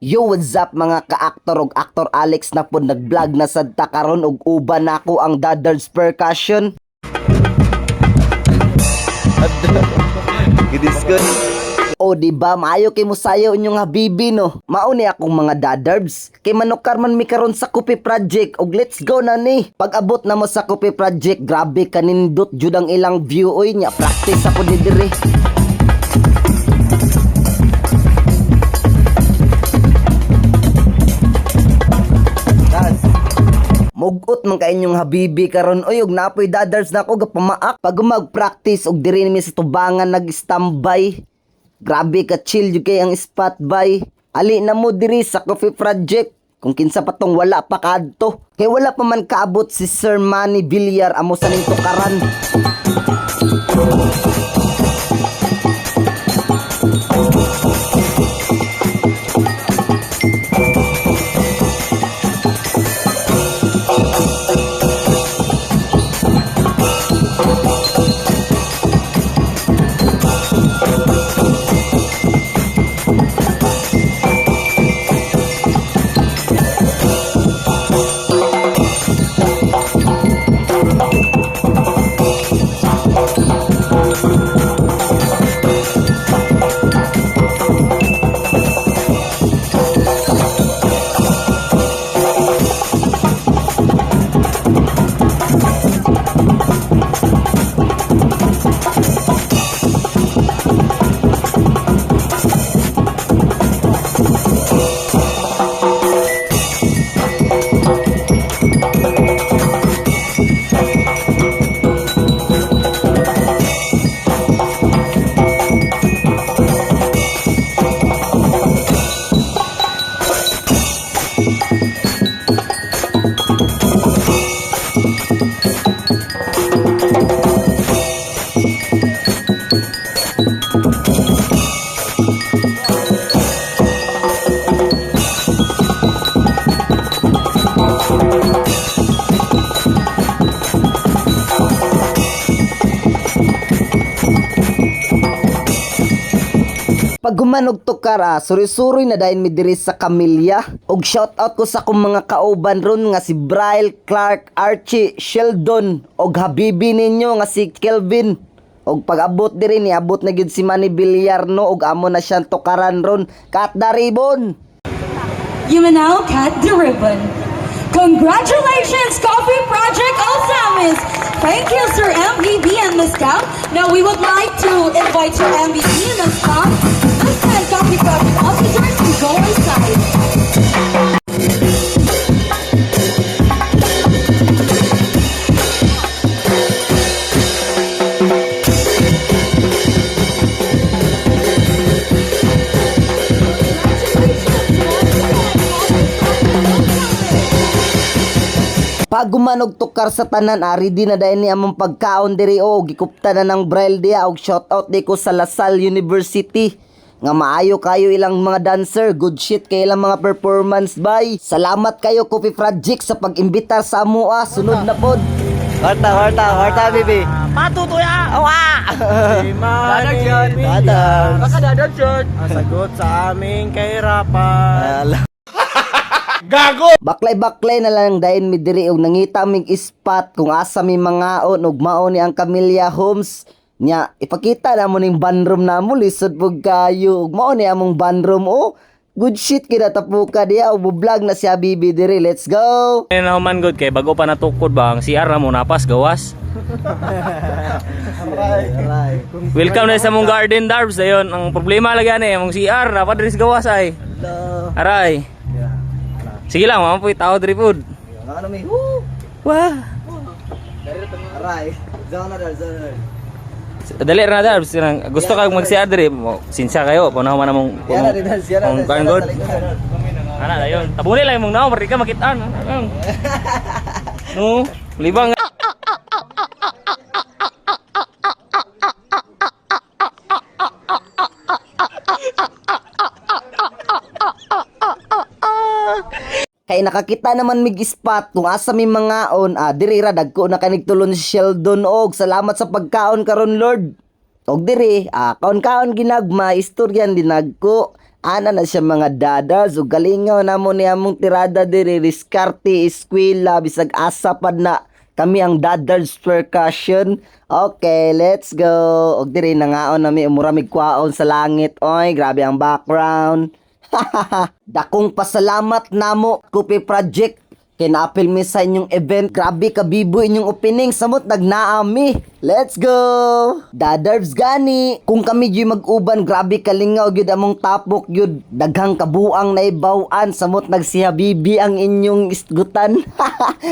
Yo, what's up mga ka-aktor ug aktor Alex na po nag-vlog na sad ta karon ug uban nako ang Dadar's Percussion. Gidisgon. O di ba maayo kay mo sayo inyong habibi no. Mauni akong mga Dadarbs kay manukar man mi karon sa Copy Project ug let's go na ni. Pag abot na mo sa Copy Project, grabe kanindot jud ang ilang view oy nya practice ako ni dire. Mugot man kay inyong habibi karon oy ug napoy Dadars na ako gapamaak pag mag-practice ug diri mi sa tubangan nag-standby. Grabe ka chill jud kay ang spot bay. Ali na mo diri sa Coffee Project. Kung kinsa pa tong wala pa kadto. Kay wala pa man kaabot si Sir Manny Villar amo sa ning tukaran. Pag gumanog to kara, suri-suri na dahin mi diri sa Camilla. Og shoutout ko sa akong mga kauban ron nga si Bryle, Clark, Archie, Sheldon, og habibi ninyo nga si Kelvin. Og pag abot diri ni abot na gyud si Manny Villar no og amo na siyang tukaran ron. Cut the ribbon. You may now cut the ribbon. Congratulations, Coffee Project Alsamis! Thank you, Sir MVP and Ms. Cap. Now we would like to invite Sir MVP and Ms. Cap, and Coffee Project officers to go inside. Pag gumanog tukar sa tanan, ari di na dahin ni among pagkaon diri o gikupta na ng Bryle dia og shoutout di ko sa Lasal University. Nga maayo kayo ilang mga dancer, good shit kay ilang mga performance bay. Salamat kayo Coffee Project sa pag-imbitar sa amoa, sunod na pod. Horta, bibi. Patutuya! Awa! Dadag yun. Baka dadag yun! Ang sagot sa aming kahirapan. Baklay-baklay na lang dahin mi diri og nangita mig spot kung asa mi mangaon og mao ni ang Camellia Homes. Nya ipakita na mo ning bandroom na mo lisod pug kayo. Ug mao ni among bandroom o. Good shit kida tapuka diya og vlog na si Habibi diri. Let's go. Ano man good kay bago pa natukod ba ang CR na mo napas gawas. Welcome na sa mong garden Darbs dayon. Ang problema lagi ani among CR na padris gawas ay. Aray. Sige lang, mamoy tao diri food. Ano mi? Wah. Aray. Zona dar. Dali ra Darbs. Gusto kag mag-CR diri. Sinsya kayo, punaw man among kain god. Ana dayon. Tabuli lang imong naong ka makitaan. No, libang. Kay nakakita naman mig spot kung asa mi mangaon, diri ra dagko na kanigtulon si Sheldon og salamat sa pagkaon karon Lord. Og diri, kaon-kaon ginagma istoryan dinagko. Ana na siya mga dadas ug galingaw namo ni among tirada diri diskarte eskwela bisag asa pad na kami ang dadas percussion. Okay, let's go. Og diri nangaon nami umuramig kwaon sa langit. Oy, grabe ang background. Dakong pasalamat namo Kupi Project. Kinapil mi sa inyong event. Grabe kabibo inyong opening. Samot nagnaami. Let's go! Dadarves gani. Kung kami gyud mag-uban, grabe kalingaw gyud among tapok gyud. Daghang kabuang na ibawan. Samot nagsi Habibi ang inyong isgutan.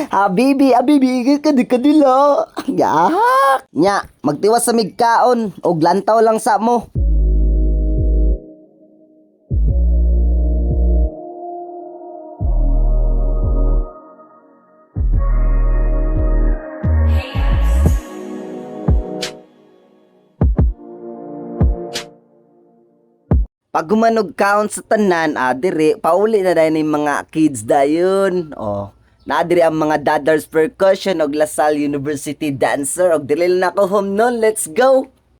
Habibi, Habibi, kadila. Yak! Nya, magtiwas sa migkaon. Og lantaw lang sa mo. Pag gumanog count sa tanan, dire, pauli na dahil yung mga kids dayon. Nadiri ang mga Dadar's Percussion og Lasal University Dancer. Og dili na ako home nun. Let's go!